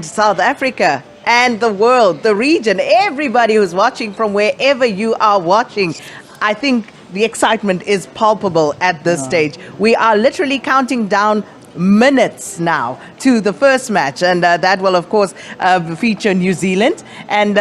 South Africa and the world, the region, everybody who's watching from wherever you are watching. I think the excitement is palpable at this stage. We are literally counting down minutes now to the first match, and that will of course feature New Zealand. And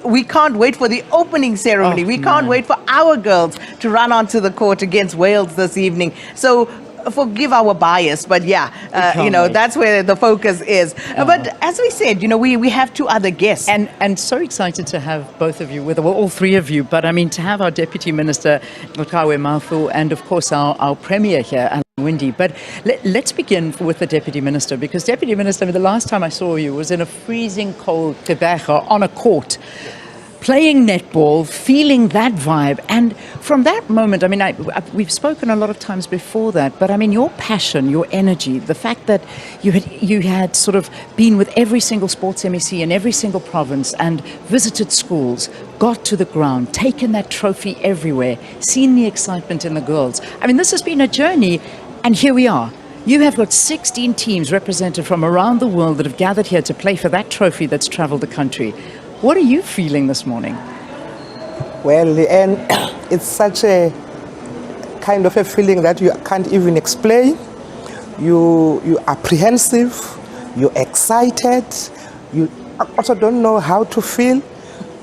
we can't wait for the opening ceremony. We can't wait for our girls to run onto the court against Wales this evening. So forgive our bias, but that's where the focus is. But as we said, we have two other guests. And so excited to have both of you, all three of you, but I mean to have our Deputy Minister, Makawe Mafu, and of course our Premier here, Alan Windy. But let's begin with the Deputy Minister, because Deputy Minister, the last time I saw you was in a freezing cold Tebega on a court, playing netball, feeling that vibe. And from that moment, I mean, we've spoken a lot of times before that, but I mean, your passion, your energy, the fact that you had sort of been with every single sports MEC in every single province and visited schools, got to the ground, taken that trophy everywhere, seen the excitement in the girls. I mean, this has been a journey, and here we are. You have got 16 teams represented from around the world that have gathered here to play for that trophy that's traveled the country. What are you feeling this morning? Well, and it's such a kind of a feeling that you can't even explain. You're apprehensive, you're excited, you also don't know how to feel.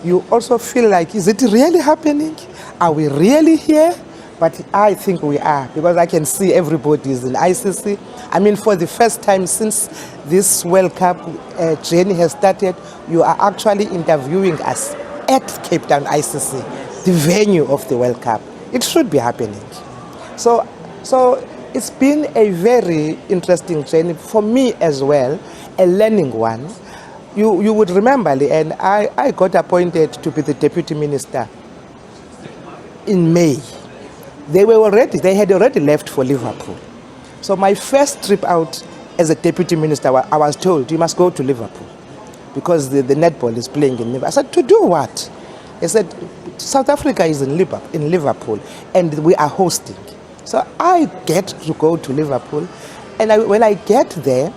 You also feel like, is it really happening? Are we really here? But I think we are, because I can see everybody is in ICC. I mean, for the first time since this World Cup journey has started, you are actually interviewing us at Cape Town ICC, the venue of the World Cup. It should be happening. So it's been a very interesting journey for me as well, a learning one. You would remember, and I got appointed to be the Deputy Minister in May. They had already left for Liverpool. So my first trip out as a Deputy Minister, I was told, you must go to Liverpool because the netball is playing in Liverpool. I said, to do what? He said, South Africa is in Liverpool and we are hosting. So I get to go to Liverpool, and when I get there,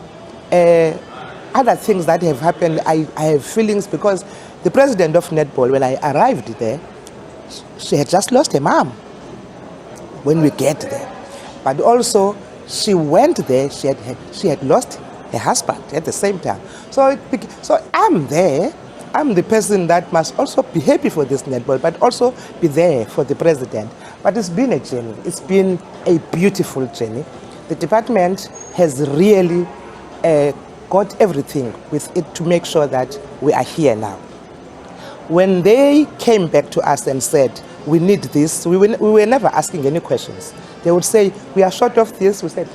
other things that have happened, I have feelings, because the president of Netball, when I arrived there, she had just lost her mom when we get there. But also, she went there, she had lost her husband at the same time. So I'm there, I'm the person that must also be happy for this netball, but also be there for the president. But it's been a journey, it's been a beautiful journey. The department has really got everything with it to make sure that we are here now. When they came back to us and said, we need this, we were never asking any questions. They would say, we are short of this. We said,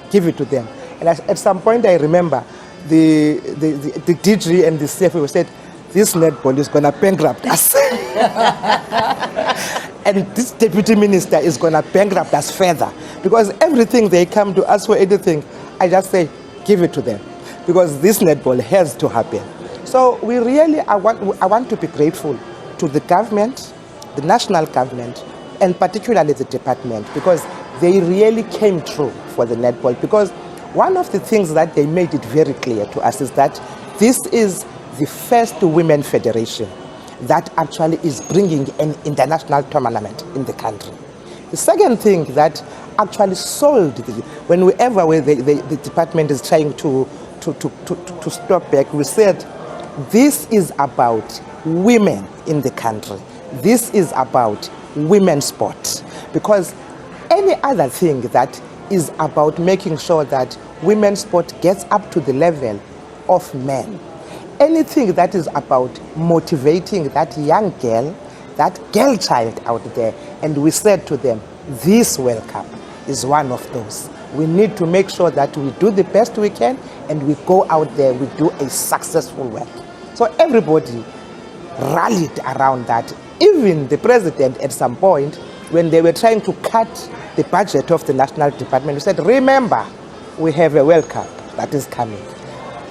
give it to them. And at some point, I remember the DG and the CFO said, this netball is going to bankrupt us. And this deputy minister is going to bankrupt us further. Because everything they come to ask for anything, I just say, give it to them. Because this netball has to happen. So we really, I want to be grateful to the government, the national government, and particularly the department, because they really came through for the netball. Because one of the things that they made it very clear to us is that this is the first women federation that actually is bringing an international tournament in the country. The second thing that actually sold, whenever the department is trying to stop back, we said, this is about women in the country. This is about women's sport. Because any other thing that is about making sure that women's sport gets up to the level of men, anything that is about motivating that young girl, that girl child out there, and we said to them, this World Cup is one of those. We need to make sure that we do the best we can and we go out there, we do a successful work. So everybody rallied around that. Even the president at some point, when they were trying to cut the budget of the national department, he said, remember, we have a World Cup that is coming.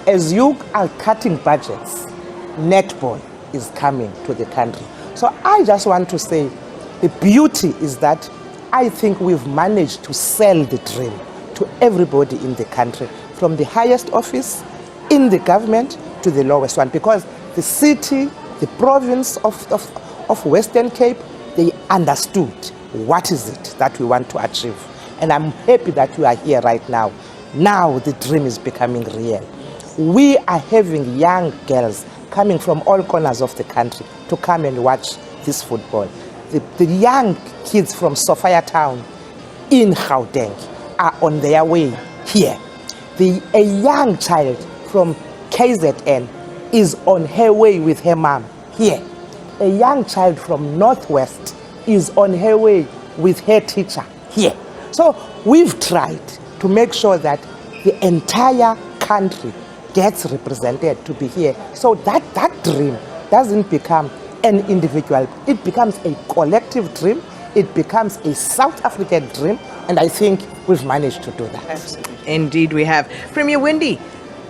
As you are cutting budgets, netball is coming to the country. So I just want to say, the beauty is that I think we've managed to sell the dream to everybody in the country, from the highest office in the government to the lowest one, because the city, the province of Western Cape, they understood what is it that we want to achieve. And I'm happy that we are here right now. Now the dream is becoming real. We are having young girls coming from all corners of the country to come and watch this football. The young kids from Sophia Town in Gauteng are on their way here. A young child from KZN is on her way with her mom here. A young child from Northwest is on her way with her teacher here. So we've tried to make sure that the entire country gets represented to be here. So that dream doesn't become an individual. It becomes a collective dream. It becomes a South African dream. And I think we've managed to do that. Absolutely. Indeed we have. Premier Wendy,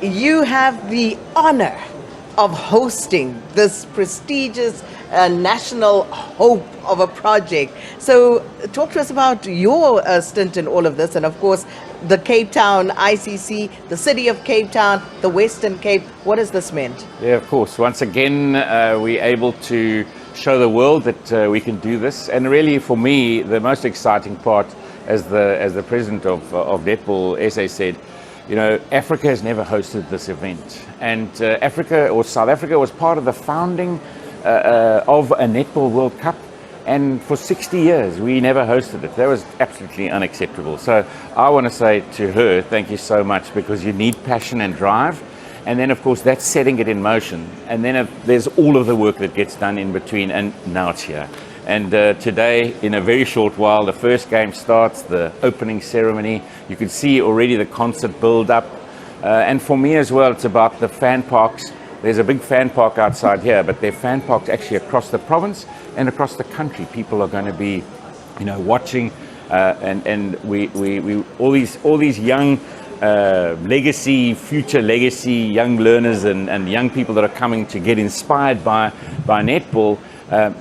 you have the honor of hosting this prestigious national hope of a project. So talk to us about your stint in all of this, and of course the Cape Town ICC, the city of Cape Town, the Western Cape. What has this meant? Yeah, of course. Once again, we're able to show the world that we can do this. And really, for me, the most exciting part, as the president of Netball SA said, you know, Africa has never hosted this event. And Africa, or South Africa, was part of the founding of a Netball World Cup. And for 60 years, we never hosted it. That was absolutely unacceptable. So I want to say to her, thank you so much, because you need passion and drive. And then, of course, that's setting it in motion. And then there's all of the work that gets done in between, and now it's here. And today, in a very short while, the first game starts, the opening ceremony. You can see already the concert build up. And for me as well, it's about the fan parks. There's a big fan park outside here, but there are fan parks actually across the province and across the country. People are going to be, you know, watching, and we all these young future legacy young learners and young people that are coming to get inspired by netball.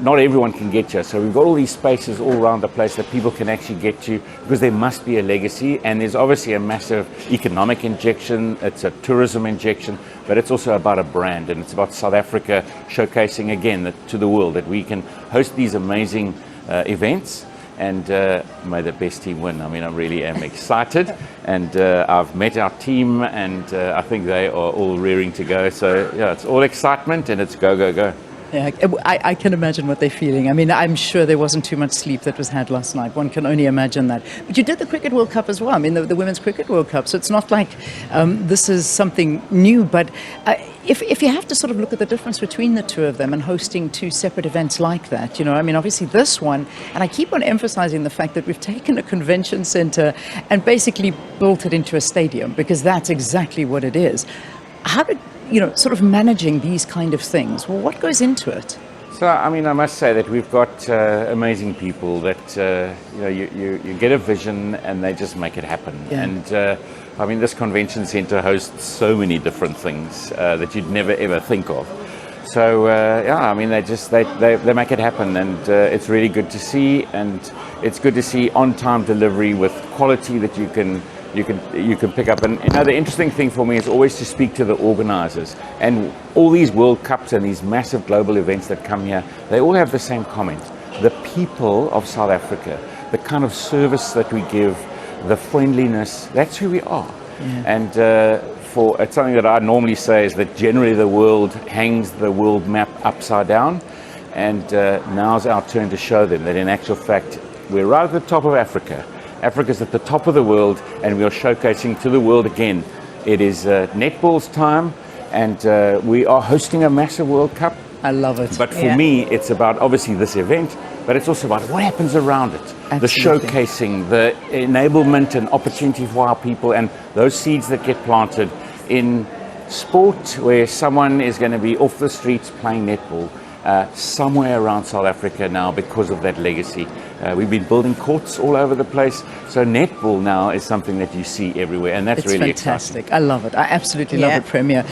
Not everyone can get here, so we've got all these spaces all around the place that people can actually get to, because there must be a legacy, and there's obviously a massive economic injection. It's a tourism injection, but it's also about a brand, and it's about South Africa showcasing again to the world that we can host these amazing events. And may the best team win. I mean, I really am excited, and I've met our team, and I think they are all rearing to go. So yeah, it's all excitement, and it's go, go, go. Yeah, I can imagine what they're feeling. I mean, I'm sure there wasn't too much sleep that was had last night. One can only imagine that. But you did the Cricket World Cup as well. I mean, the Women's Cricket World Cup. So it's not like this is something new. But if you have to sort of look at the difference between the two of them and hosting two separate events like that, you know, I mean, obviously this one, and I keep on emphasizing the fact that we've taken a convention center and basically built it into a stadium, because that's exactly what it is. How did, you know, sort of managing these kind of things, well, what goes into it? So, I mean, I must say that we've got amazing people that, you know, you get a vision and they just make it happen. Yeah. And, I mean, this convention center hosts so many different things that you'd never, ever think of. So, yeah, I mean, they make it happen, and it's really good to see, and it's good to see on-time delivery with quality that you can pick up. And you know, the interesting thing for me is always to speak to the organizers, and all these World Cups and these massive global events that come here, they all have the same comment: the people of South Africa, the kind of service that we give, the friendliness, that's who we are. Yeah. And it's something that I normally say is that generally the world hangs the world map upside down, and now's our turn to show them that in actual fact we're right at the top of Africa. Africa's at the top of the world, and we are showcasing to the world again. It is netball's time, and we are hosting a massive World Cup. I love it. But for me, it's about obviously this event, but it's also about what happens around it. Absolutely. The showcasing, the enablement and opportunity for our people, and those seeds that get planted in sport, where someone is going to be off the streets playing netball somewhere around South Africa now because of that legacy. We've been building courts all over the place, so netball now is something that you see everywhere, and that's really fantastic. exciting. I love it. I absolutely love it, Premier.